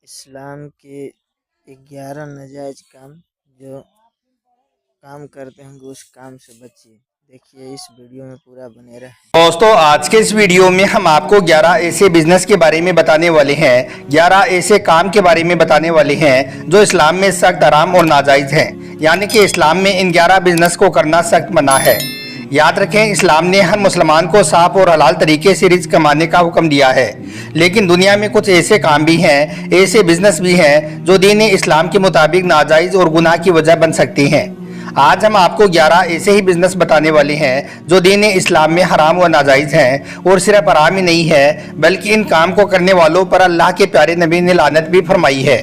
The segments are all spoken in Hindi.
इस्लाम के 11 नाजायज़ काम जो काम करते हैं उस काम से बचिए। देखिए इस वीडियो में पूरा बने रहें। दोस्तों, आज के इस वीडियो में हम आपको 11 ऐसे बिजनेस के बारे में बताने वाले हैं, 11 ऐसे काम के बारे में बताने वाले हैं जो इस्लाम में सख्त हराम और नाजायज़ हैं। यानी कि इस्लाम में इन 11 बिजनेस को करना सख्त मना है। याद रखें, इस्लाम ने हर मुसलमान को साफ और हलाल तरीके से रिज़्क कमाने का हुक्म दिया है, लेकिन दुनिया में कुछ ऐसे काम भी हैं, ऐसे बिजनेस भी हैं जो दीन इस्लाम के मुताबिक नाजायज़ और गुनाह की वजह बन सकते हैं। आज हम आपको 11 ऐसे ही बिजनेस बताने वाले हैं जो दीन इस्लाम में हराम व नाजायज़ हैं, और सिर्फ हराम ही नहीं है बल्कि इन काम को करने वालों पर अल्लाह के प्यारे नबी ने लानत भी फरमाई है।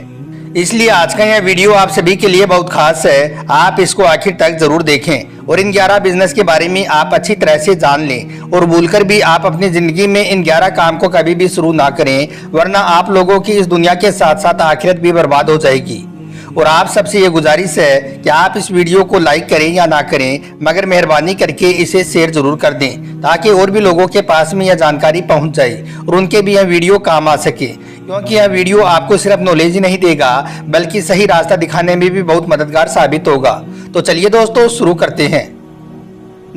इसलिए आज का यह वीडियो आप सभी के लिए बहुत खास है। आप इसको आखिर तक जरूर देखें और इन 11 बिजनेस के बारे में आप अच्छी तरह से जान लें, और भूलकर भी आप अपनी जिंदगी में इन 11 काम को कभी भी शुरू ना करें, वरना आप लोगों की इस दुनिया के साथ साथ आखिरत भी बर्बाद हो जाएगी। और आप सबसे ये गुजारिश है कि आप इस वीडियो को लाइक करें या ना करें, मगर मेहरबानी करके इसे शेयर जरूर कर दें, ताकि और भी लोगों के पास में यह जानकारी पहुंच जाए और उनके भी यह वीडियो काम आ सके। क्योंकि यह वीडियो आपको सिर्फ नॉलेज ही नहीं देगा बल्कि सही रास्ता दिखाने में भी बहुत मददगार साबित होगा। तो चलिए दोस्तों, शुरू करते हैं।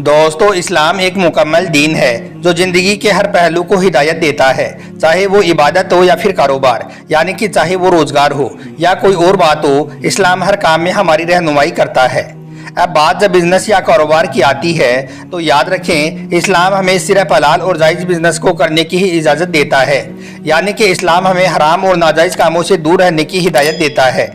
दोस्तों, इस्लाम एक मुकम्मल दीन है जो जिंदगी के हर पहलू को हिदायत देता है, चाहे वो इबादत हो या फिर कारोबार, यानी कि चाहे वो रोजगार हो या कोई और बात हो, इस्लाम हर काम में हमारी रहनुमाई करता है। अब बात जब बिजनेस या कारोबार की आती है तो याद रखें, इस्लाम हमें सिर्फ हलाल और जायज़ बिजनेस को करने की ही इजाज़त देता है। यानी कि इस्लाम हमें हराम और नाजायज़ कामों से दूर रहने की हिदायत देता है।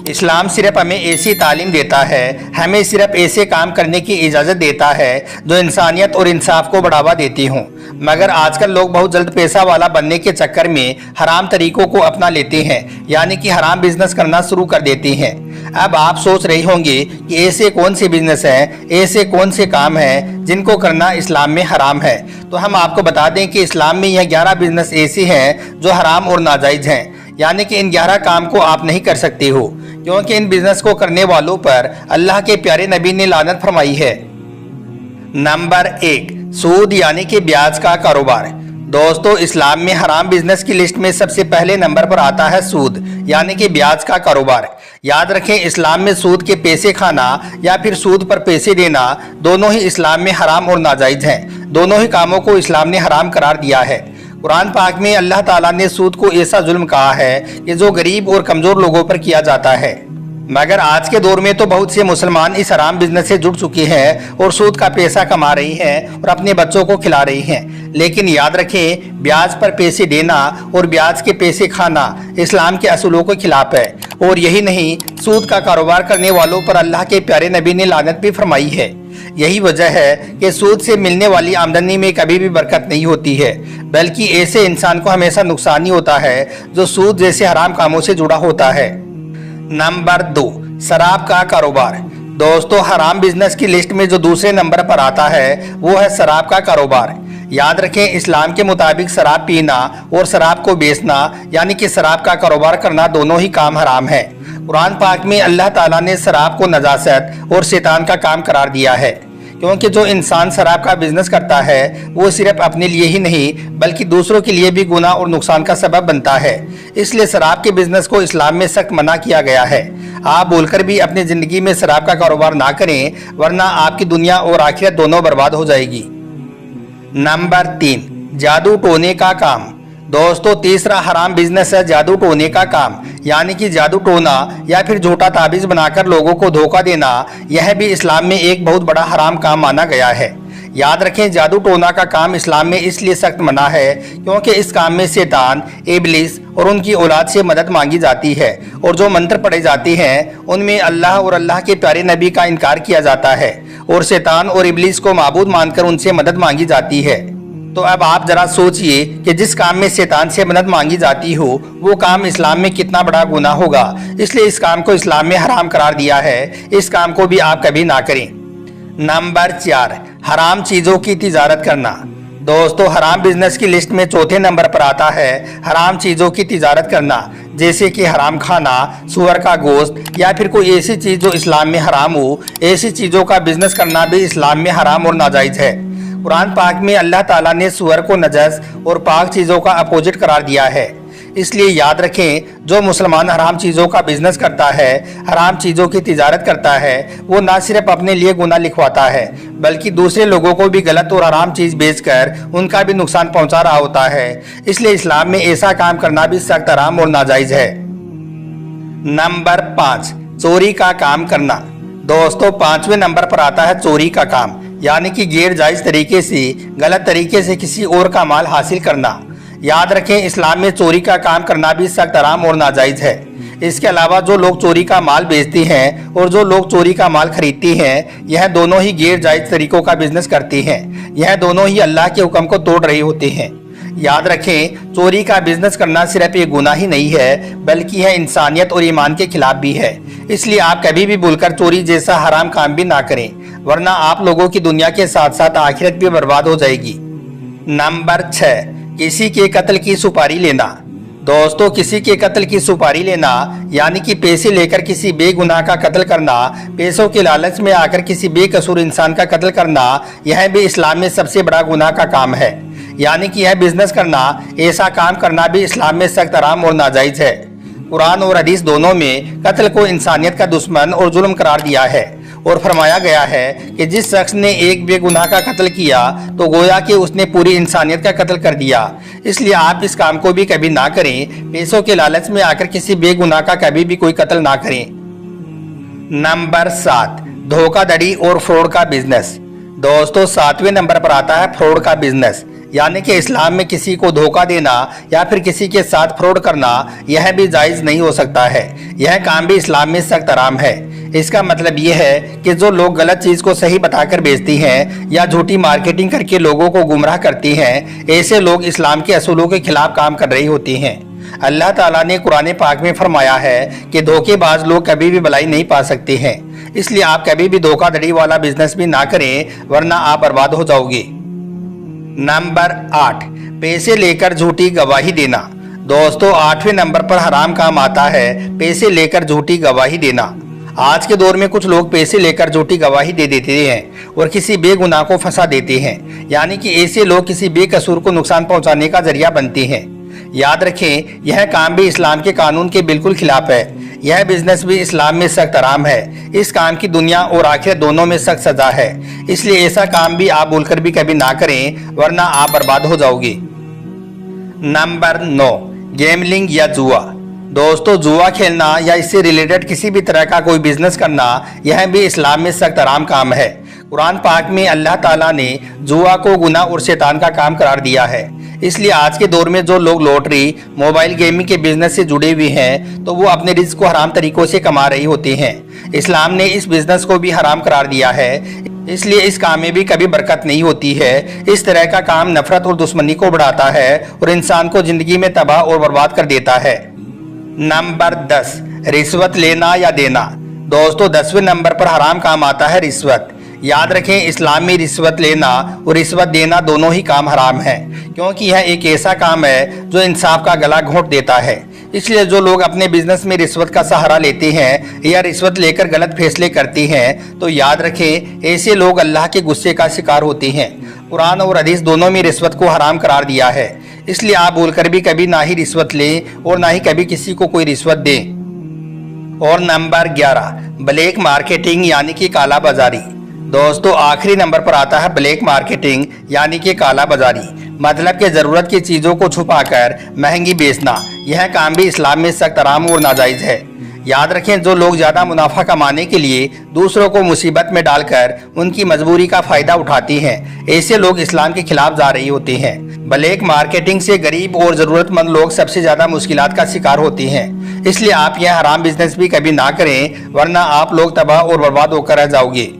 इस्लाम सिर्फ हमें ऐसी तालीम देता है, हमें सिर्फ ऐसे काम करने की इजाज़त देता है जो इंसानियत और इंसाफ को बढ़ावा देती हों। मगर आजकल लोग बहुत जल्द पैसा वाला बनने के चक्कर में हराम तरीकों को अपना लेते हैं, यानी कि हराम बिजनेस करना शुरू कर देते हैं। अब आप सोच रहे होंगे कि ऐसे कौन से बिजनेस हैं, ऐसे कौन से काम हैं जिनको करना इस्लाम में हराम है। तो हम आपको बता दें कि इस्लाम में यह 11 बिजनेस ऐसे हैं जो हराम और नाजायज़ हैं। यानी कि इन 11 काम को आप नहीं कर सकते हो, क्योंकि इन बिजनेस को करने वालों पर अल्लाह के प्यारे नबी ने लानत फरमाई है। नंबर 1, सूद यानी कि ब्याज का कारोबार। दोस्तों, इस्लाम में हराम बिजनेस की लिस्ट में सबसे पहले नंबर पर आता है सूद यानी कि ब्याज का कारोबार। याद रखें, इस्लाम में सूद के पैसे खाना या फिर सूद पर पैसे देना दोनों ही इस्लाम में हराम और नाजायज हैं। दोनों ही कामों को इस्लाम ने हराम करार दिया है। कुरान पाक में अल्लाह ताला ने सूद को ऐसा जुल्म कहा है कि जो गरीब और कमजोर लोगों पर किया जाता है। मगर आज के दौर में तो बहुत से मुसलमान इस हराम बिजनेस से जुड़ चुके हैं और सूद का पैसा कमा रही हैं और अपने बच्चों को खिला रही हैं। लेकिन याद रखें, ब्याज पर पैसे देना और ब्याज के पैसे खाना इस्लाम के असूलों के खिलाफ है। और यही नहीं, सूद का कारोबार करने वालों पर अल्लाह के प्यारे नबी ने लानत भी फरमाई है। यही वजह है कि सूद से मिलने वाली आमदनी में कभी भी बरकत नहीं होती है, बल्कि ऐसे इंसान को हमेशा नुकसान ही होता है जो सूद जैसे हराम कामों से जुड़ा होता है। नंबर 2, शराब का कारोबार। दोस्तों, हराम बिजनेस की लिस्ट में जो दूसरे नंबर पर आता है वो है शराब का कारोबार। याद रखें, इस्लाम के मुताबिक शराब पीना और शराब को बेचना यानी कि शराब का कारोबार करना दोनों ही काम हराम है। कुरान पाक में अल्लाह ताला ने शराब को नजासत और शैतान का काम करार दिया है, क्योंकि जो इंसान शराब का बिजनेस करता है वो सिर्फ अपने लिए ही नहीं बल्कि दूसरों के लिए भी गुनाह और नुकसान का सबब बनता है। इसलिए शराब के बिजनेस को इस्लाम में सख्त मना किया गया है। आप बोलकर भी अपनी जिंदगी में शराब का कारोबार ना करें, वरना आपकी दुनिया और आखिरत दोनों बर्बाद हो जाएगी। नंबर 3, जादू टोने का काम। दोस्तों, तीसरा हराम बिजनेस है जादू टोने का काम, यानी कि जादू टोना या फिर झूठा ताबीज बनाकर लोगों को धोखा देना। यह भी इस्लाम में एक बहुत बड़ा हराम काम माना गया है। याद रखें, जादू टोना का काम इस्लाम में इसलिए सख्त मना है क्योंकि इस काम में शैतान, इब्लिस और उनकी औलाद से मदद मांगी जाती है, और जो मंत्र पढ़े जाते हैं उनमें अल्लाह और अल्लाह के प्यारे नबी का इनकार किया जाता है, और शैतान और इब्लिस को माबूद मानकर उनसे मदद मांगी जाती है। तो अब आप जरा सोचिए कि जिस काम में शैतान से मदद मांगी जाती हो वो काम इस्लाम में कितना बड़ा गुनाह होगा। इसलिए इस काम को इस्लाम में हराम करार दिया है। इस काम को भी आप कभी ना करें। नंबर 4, हराम चीजों की तिजारत करना। दोस्तों, हराम बिजनेस की लिस्ट में चौथे नंबर पर आता है हराम चीजों की तिजारत करना, जैसे कि हराम खाना, सुअर का गोश्त या फिर कोई ऐसी चीज जो इस्लाम में हराम हो। ऐसी चीजों का बिजनेस करना भी इस्लाम में हराम और नाजायज है। कुरान पाक में अल्लाह ताला ने सुअर को नजस और पाक चीज़ों का अपोजिट करार दिया है। इसलिए याद रखें, जो मुसलमान हराम चीज़ों का बिजनेस करता है, हराम चीज़ों की तिजारत करता है, वो ना सिर्फ अपने लिए गुनाह लिखवाता है बल्कि दूसरे लोगों को भी गलत और हराम चीज़ बेचकर उनका भी नुकसान पहुंचा रहा होता है। इसलिए इस्लाम में ऐसा काम करना भी सख्त हराम और नाजायज़ है। नंबर 5, चोरी का काम करना। दोस्तों 5वें नंबर पर आता है चोरी का काम, यानी कि गैर जायज़ तरीके से, गलत तरीके से किसी और का माल हासिल करना। याद रखें, इस्लाम में चोरी का काम करना भी सख्त हराम और नाजायज़ है। इसके अलावा जो लोग चोरी का माल बेचते हैं और जो लोग चोरी का माल खरीदते हैं, यह दोनों ही गैर जायज़ तरीकों का बिजनेस करते हैं। यह दोनों ही अल्लाह के हुक्म को तोड़ रहे होते हैं। याद रखें, चोरी का बिजनेस करना सिर्फ एक गुनाह ही नहीं है बल्कि यह इंसानियत और ईमान के खिलाफ भी है। इसलिए आप कभी भी भूलकर चोरी जैसा हराम काम भी ना करें, वरना आप लोगों की दुनिया के साथ साथ आखिरत भी बर्बाद हो जाएगी। नंबर 6, किसी के कत्ल की सुपारी लेना। दोस्तों किसी के कत्ल की सुपारी लेना यानी कि पैसे लेकर किसी बेगुनाह का कत्ल करना, पैसों के लालच में आकर किसी बेकसूर इंसान का कत्ल करना, यह भी इस्लाम में सबसे बड़ा गुनाह का काम है। यानी कि यह बिजनेस करना, ऐसा काम करना भी इस्लाम में सख्त हराम और नाजायज है। कुरान और हदीस दोनों में कत्ल को इंसानियत का दुश्मन और जुल्म करार दिया है और फरमाया गया है कि जिस शख्स ने एक बेगुनाह का कत्ल किया तो गोया कि उसने पूरी इंसानियत का कत्ल कर दिया। इसलिए आप इस काम को भी कभी ना करें, पैसों के लालच में आकर किसी बेगुनाह का कभी भी कोई कत्ल ना करें। नंबर 7, धोखाधड़ी और फ्रॉड का बिजनेस। दोस्तों 7वें नंबर पर आता है फ्रॉड का बिजनेस, यानी कि इस्लाम में किसी को धोखा देना या फिर किसी के साथ फ्रॉड करना, यह भी जायज़ नहीं हो सकता है। यह काम भी इस्लाम में सख्त हराम है। इसका मतलब यह है कि जो लोग गलत चीज़ को सही बताकर बेचती हैं या झूठी मार्केटिंग करके लोगों को गुमराह करती हैं, ऐसे लोग इस्लाम के असूलों के खिलाफ काम कर रही होती हैं। अल्लाह ताला ने कुरान पाक में फरमाया है कि धोखेबाज लोग कभी भी भलाई नहीं पा सकते हैं। इसलिए आप कभी भी धोखाधड़ी वाला बिजनेस भी ना करें, वरना आप बर्बाद हो जाओगे। नंबर 8, पैसे लेकर झूठी गवाही देना। दोस्तों 8वें नंबर पर हराम काम आता है पैसे लेकर झूठी गवाही देना। आज के दौर में कुछ लोग पैसे लेकर झूठी गवाही दे देते हैं और किसी बेगुनाह को फंसा देते हैं, यानी कि ऐसे लोग किसी बेकसूर को नुकसान पहुंचाने का जरिया बनते हैं। याद रखें, यह काम भी इस्लाम के कानून के बिल्कुल खिलाफ है। यह बिजनेस भी इस्लाम में सख्त हराम है। इस काम की दुनिया और आखिरत दोनों में सख्त सजा है। इसलिए ऐसा काम भी आप भूलकर भी कभी ना करें, वरना आप बर्बाद हो जाओगे। नंबर 9, गैमलिंग या जुआ। दोस्तों जुआ खेलना या इससे रिलेटेड किसी भी तरह का कोई बिजनेस करना, यह भी इस्लाम में सख्त हराम काम है। कुरान पाक में अल्लाह ताला ने जुआ को गुनाह और शैतान का काम करार दिया है। इसलिए आज के दौर में जो लोग लॉटरी, मोबाइल गेमिंग के बिजनेस से जुड़े हुए हैं, तो वो अपने रिस्क को हराम तरीकों से कमा रही होते हैं। इस्लाम ने इस बिजनेस को भी हराम करार दिया है। इसलिए इस काम में भी कभी बरकत नहीं होती है। इस तरह का काम नफरत और दुश्मनी को बढ़ाता है और इंसान को जिंदगी में तबाह और बर्बाद कर देता है। नंबर 10, रिश्वत लेना या देना। दोस्तों 10वें नंबर पर हराम काम आता है रिश्वत। याद रखें, इस्लाम में रिश्वत लेना और रिश्वत देना दोनों ही काम हराम है, क्योंकि यह एक ऐसा काम है जो इंसाफ का गला घोंट देता है। इसलिए जो लोग अपने बिजनेस में रिश्वत का सहारा लेते हैं या रिश्वत लेकर गलत फैसले करते हैं, तो याद रखें ऐसे लोग अल्लाह के गुस्से का शिकार होते हैं। कुरान और हदीस दोनों में रिश्वत को हराम करार दिया है। इसलिए आप बोलकर भी कभी ना ही रिश्वत लें और ना ही कभी किसी को कोई रिश्वत दें। और नंबर 11, ब्लैक मार्केटिंग यानी कि काला बाजारी। दोस्तों आखिरी नंबर पर आता है ब्लैक मार्केटिंग यानी कि काला बाजारी, मतलब कि ज़रूरत की चीज़ों को छुपाकर महंगी बेचना। यह काम भी इस्लाम में सख्त हराम और नाजायज़ है। याद रखें, जो लोग ज़्यादा मुनाफा कमाने के लिए दूसरों को मुसीबत में डालकर उनकी मजबूरी का फ़ायदा उठाते हैं, ऐसे लोग इस्लाम के खिलाफ जा रही होते हैं। ब्लैक मार्केटिंग से गरीब और ज़रूरतमंद लोग सबसे ज़्यादा मुश्किलात का शिकार होते हैं। इसलिए आप यह हराम बिजनेस भी कभी ना करें, वरना आप लोग तबाह और बर्बाद होकर रह जाओगे।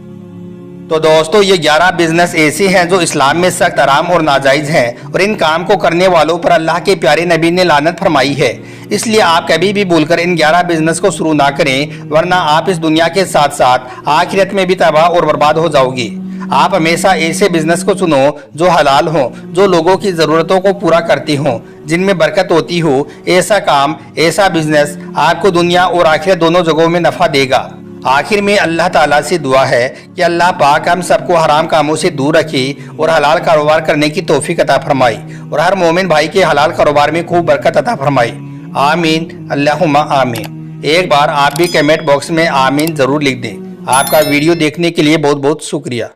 तो दोस्तों ये 11 बिजनेस ऐसे हैं जो इस्लाम में सख्त हराम और नाजायज़ हैं और इन काम को करने वालों पर अल्लाह के प्यारे नबी ने लानत फरमाई है। इसलिए आप कभी भी भूलकर इन 11 बिजनेस को शुरू ना करें, वरना आप इस दुनिया के साथ साथ आखिरत में भी तबाह और बर्बाद हो जाओगे। आप हमेशा ऐसे बिजनेस को चुनो जो हलाल हो, जो लोगों की ज़रूरतों को पूरा करती हो, जिनमें बरकत होती हो। ऐसा काम, ऐसा बिजनेस आपको दुनिया और आखिरत दोनों जगहों में नफ़ा देगा। आखिर में अल्लाह ताला से दुआ है कि अल्लाह पाक हम सबको हराम कामों से दूर रखे और हलाल कारोबार करने की तौफीक अता फरमाई और हर मोमिन भाई के हलाल कारोबार में खूब बरकत अता फरमाई। आमीन अल्लाहुम्मा आमीन। एक बार आप भी कमेंट बॉक्स में आमीन जरूर लिख दें। आपका वीडियो देखने के लिए बहुत बहुत शुक्रिया।